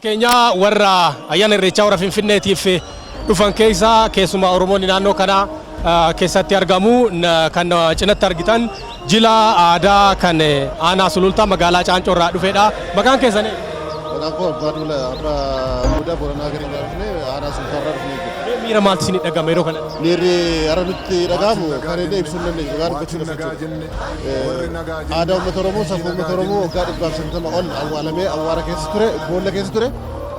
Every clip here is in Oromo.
Keenya warra ayyaana irreechaa warra Finfinneetiif dhufan keessa keessumaa Oromoonni naannoo kana keessatti argamu kan cinatti argitan jila aadaa kan aanaa sulultaa magaalaa Caancoo irraa dhufedha. Maqaan keessanii? Maqaan koo Abbaadula Abbaa Mudaa Booranaa Gariin dhufne aanaa sulultaa irraa dhufne. Miira maaltu isin dhagahame yeroo kana? Miirri ara nutti dhagahamu kan inni ibsuu hin dandeenye dhugaa dubbachuu aadaa uummata Oromoo safuu uummata Oromoo waggaa 150 ol awwaalamee awwaara keessa ture boolla keessa ture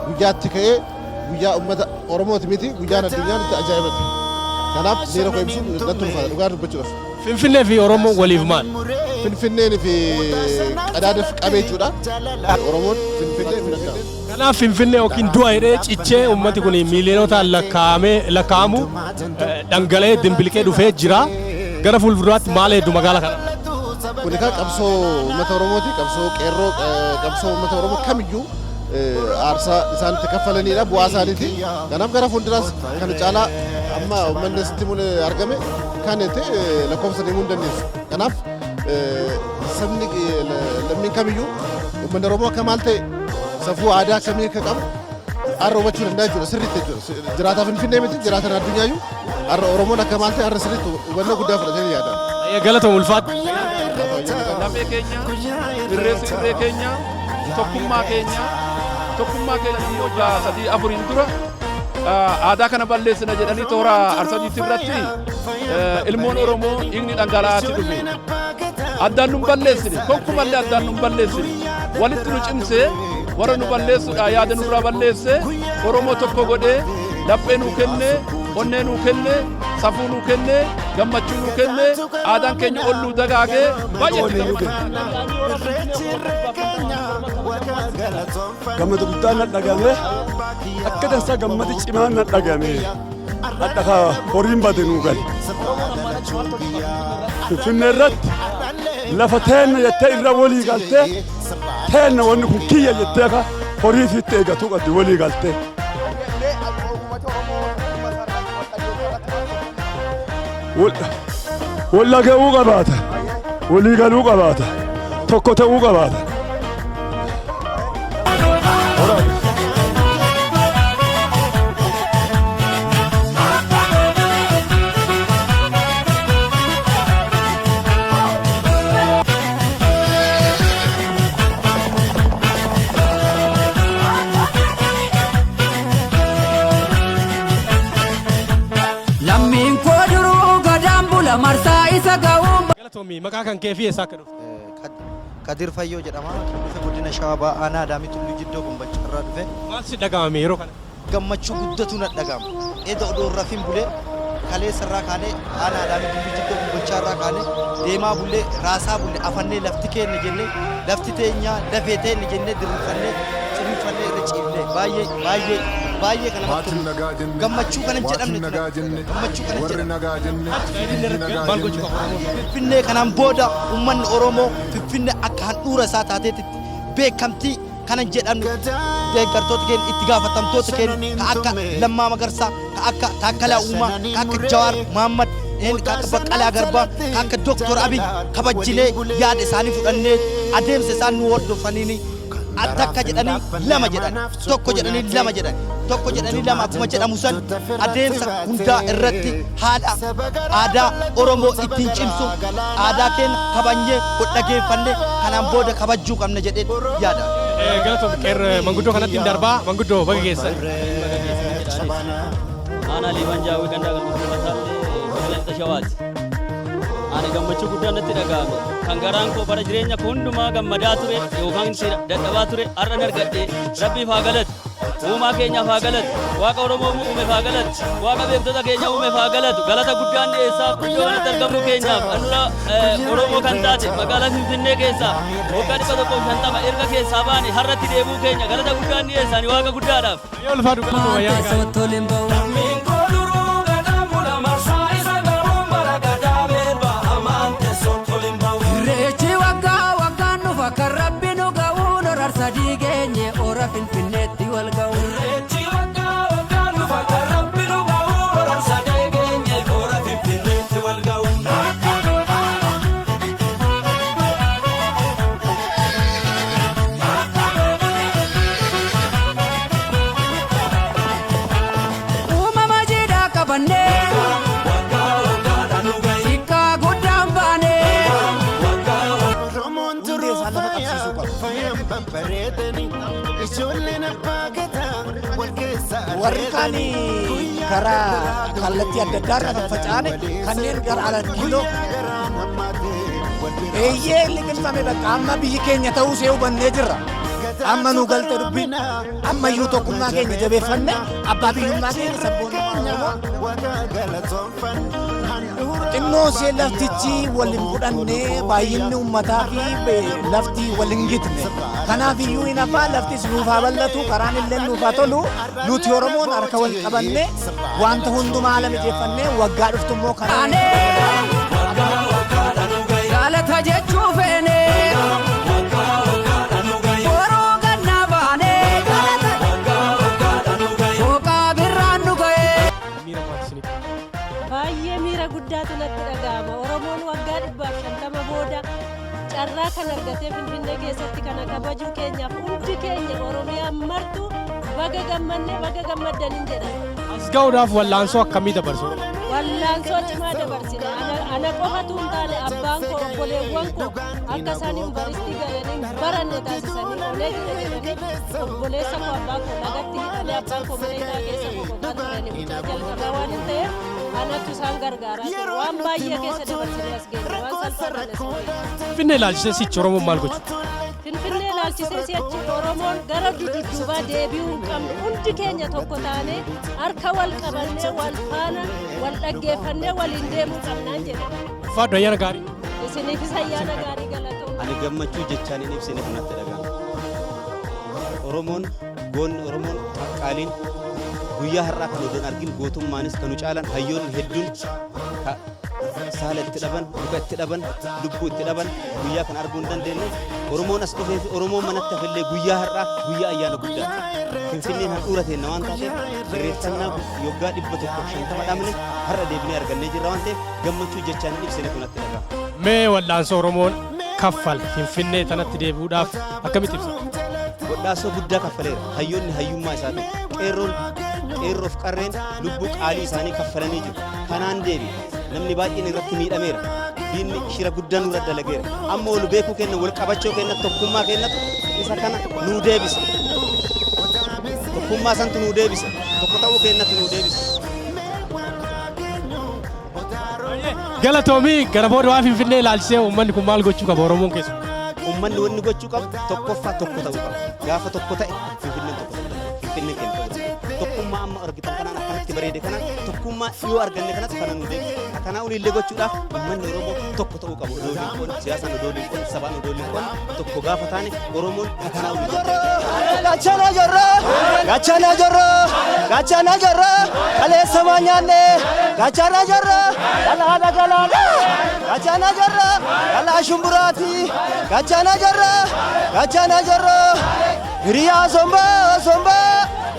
guyyaatti ka'ee guyyaa uummata Oromooti miti guyyaan addunyaan itti ajaa'ibate. Kanaaf miira koo ibsuun natti ulfaata dhugaa dubbachuudhaaf. Finfinnee fi Oromoo waliif maal? Finfinneen fi qadaadaf qabee jechuudha. Oromoon Finfinnee fi Finfinnee. Kanaaf Finfinnee yookiin du'a hidhee cichee uummati kun miiliyonotaan lakkaa'amu dhangala'ee dimbilqee dhufee jira. Gara fuulduraatti maal hedduu magaalaa kana? Kun egaa qabsoo uummata Oromooti. Qabsoo qeerroo qabsoo uummata Oromoo kamiyyuu aarsaa isaan itti kaffalanidha bu'aa isaaniiti. Kanaaf gara fuulduraas kana caalaa amma uummanni asitti argame kan ta'e lakkoofsa deemuu hin dandeessu. Kanaaf sabni lammiin kamiyyuu uummanni Oromoo akka maal ta'e safuu aadaa akkamii akka qabu har'a hubachuu danda'a jechuudha sirriitti jechuudha. Jiraataa Finfinnee miti jiraatan addunyaayyuu har'a Oromoon akka maal ta'e har'a sirriitti hubannoo guddaa fudhatanii yaada. Galatoom ulfaatu. Lafee keenya, irree keenya, tokkummaa keenya hojjaa sadii afuriin dura aadaa kana balleessina jedhanii toora arsadiitti irratti ilmoon Oromoo dhiigni dhangalaa'aatti dhufe. Addaan nu balleessine, tokkumallee addaan nu balleessine. Walitti nu cimsee warra nu balleessuudha yaada nurraa balleesse Oromoo tokko godhee laphee nuu kennee onnee nuu kennee safuu nuu kennee gammachuu nuu kennee aadaan keenya olluu dagaagee baay'eetti gammadu guddaan na dhagame akka dansaa gammadi cimaan na dhagame adda horiin bade nuu gale Finfinnee irratti lafa teenna jettee irra walii galtee teenna wanni kun kiyya jettee ka horii fiitti eegatu qabdi walii galtee. Walla ga'uu qabaata walii galuu qabaata tokko ta'uu qabaata. Galatoomii maqaa kan kee fi eessaa akka dhufte? Kadir Fayyoo jedhama. Dhufe godina Shawaa Ba'aa aanaa Adaamii Tulluu Jiddoo Gombocha irraa dhufe. Maal si dhagahame yeroo kana? Gammachuu guddatu na dhagahama. Eeda odoo rafin bulee kaleessa irraa kaanee aanaa Adaamii Tulluu Jiddoo Gombocha irraa kaanee deemaa bullee raasaa bullee afannee lafti keenya jennee lafti teenya lafee teenya jennee dirrifannee cimifannee irra ciifnee baay'ee kana gammachuu kana jedhamne gammachuu kana jedhamne Finfinnee kanaan booda uummanni Oromoo Finfinnee akka handhuura isaa taateetti beekamtii kana jedhamne deeggartoota keenya itti gaafatamtoota keenya ka akka Lammaa Magarsaa ka akka Taakkalaa Uumaa ka akka Jawaar Mohammad ka akka Baqqalaa Garbaa ka akka Dooktor Abiy kabajjilee yaada isaanii fudhannee adeemsa isaan nu hordofaniini takka jedhanii lama jedhan tokko jedhanii lama jedhan tokko jedhanii lama akkuma jedhamu san adeemsa hundaa irratti haala aadaa Oromoo ittiin cimsu aadaa keenya kabajnee dhageeffannee kanaan booda kabajuu qabna jedhee yaada. Galatoom manguddoo kanatti hin darbaa manguddoo baga geessan. Aanaa Liiban Jaawii gandaa gammachuu Masaallee Qilleensa Shawaati. Ani gammachuu guddaan natti dhagahame. Kan garaan koo bara jireenya koo hundumaa gammadaa ture yookaan dadhabaa ture har'an argadhe Rabbiif haa galatu. Uumaa keenyaaf haa galatu. Waaqa Oromoo uumeef haa galatu. Waaqa beektota keenya uumeef haa galatu. Galata guddaan dhiyeessaaf iddoo kanatti argamnu keenyaaf handhuura Oromoo kan taate magaalaa Finfinnee keessaa waggaa 150 erga keessaa baane har'atti deebuu keenya galata guddaan dhiyeessani Waaqa guddaadhaaf. Yoo ulfaatu galatoo wayyaa gaarii. Sadii geenye ora Finfinneetti wal ga'u. Reechi waggaa nufa kan Rabbi nu ga'u. Ora sadii geenye ora Finfinneetti wal ga'u. warri kaani gara kallattii adda addaa irra facaane kanneen gara Alargiiloo eeyyee liqimfame bakka amma biyyi keenya ta'uu see hubannee jirra. Amma nu galte dubbiin ammayyuu tokkummaa keenya jabeeffanne abbaa biyyummaa keenya sabboonummaa xinnoo see laftichi waliin fudhannee baay'inni uummataa fi lafti waliin gitne kanaaf iyyuu hin hafaa laftis nuufaa bal'atu karaan illee nuufaa tolu nuti Oromoon harka wal qabanne wanta hundumaa haala mijeeffannee waggaa dhuftummoo karaan jaalata jechuu feene baay'ee miira guddaatu natti dhaga'ama. Oromoon waggaa 150 booda carraa kan argatee Finfinnee keessatti kana kabajuu keenyaaf hundi keenya Oromiyaan martu baga gammanne baga gammadaniin jedhan. As ga'uudhaaf wallaansoo akkamii dabarsu? Wallaansoo cimaa dabarsine ana qofatu hin taane abbaan koo obboleewwan koo akka isaan yuunivarsiitii galanii baranne taasisanii olee jedhanii obboleessa koo abbaan koo lagatti hidhanii abbaan koo mana hidhaa keessa boqotaa turanii jalqabaa waan hin ta'eef anatu isaan gargaaraa jiru waan baay'ee keessa dabarsine as geenye waan salphaadhaan as Finfinnee ilaalchisee sichi Oromoon maal gochu? Finfinnee ilaalchisee sichi Oromoon gara dudduubaa deebi'uu hin qabnu hundi keenya tokko taane harka wal qabannee wal faana wal dhaggeeffannee waliin deemuu qabnaan jedha. Faaddu ayyaana gaarii. Isiniifis ayyaana gaarii galatoomna. Ani gammachuu jechaan hin ibsine kanatti dhaga'ama. Oromoon goonni Oromoon qaaliin guyyaa har'aa kan odoon argin gootummaanis kanu caalan hayyoonni hedduun saala itti dhaban luka itti dhaban lubbuu itti dhaban guyyaa kan arguu hin dandeenye Oromoon as dhufee fi Oromoon manatti hafillee guyyaa har'aa guyyaa ayyaana guddaa Finfinneen handhuura ta'e waan taateef irreeffannaa yoggaa 150 dhabne har'a deebinee argannee jirra waan ta'eef gammachuu jechaan hin ibsine kanatti dhaga'ama. Mee wallaansoo Oromoon kaffal Finfinnee tanatti deebi'uudhaaf akkamitti ibsa? Godhaasoo guddaa kaffaleera hayyoonni hayyummaa isaati qeerroof qarreen lubbuu qaalii isaanii kaffalanii jiru kanaan deebi namni baay'een irratti miidhameera diinni shira guddaa nurra dalageera amma ol beekuu kenna wal qabachoo kenna tokkummaa kennatu isa kana nuu deebisa tokkummaa santu nuu deebisa tokko ta'uu kennatu nuu deebisa. Galatoomii gara booda waa Finfinnee ilaalchisee uummanni kun maal gochuu qaba Oromoon keessa? Uummanni wanni gochuu qabu tokkoffaa tokko ta'uu qaba gaafa tokko ta'e Finfinneen tokko ta'uu Finfinneen kenna tokkummaa amma argitan kanaan akkanatti bareede kanaan tokkummaa yoo arganne kanas kana nu deebisu akkanaa uliillee gochuudhaaf uummanni Oromoo tokko ta'uu qabu odooliin qoon siyaasaan odooliin qoon sabaan odooliin qoon tokko gaafa taane Oromoon akkanaa uliillee Gachana jorro kaleessa maanyaanne gachana jorro galaana gachana jorro galaa shumburaati gachana jorro hiriyaa somba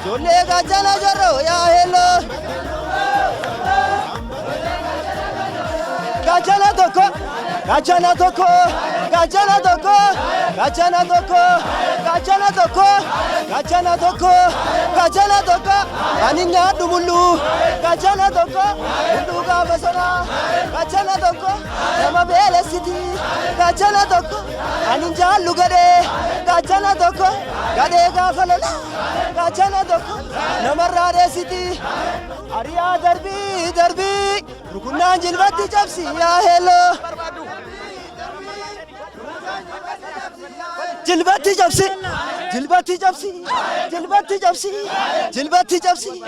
jolle gachana jorro yaa hello gachana tokko ani nyaadhu mullu gachana tokko mullu gaafa sonaa gachana tokko nama beelessiti gachana tokko ani jaallu gadhee gachana tokko gadhee gaafa lola gachana tokko namarraa dheessiti ariyaa darbii rukunnaan jilbatti cabsi yaa hello jilbatti cabsi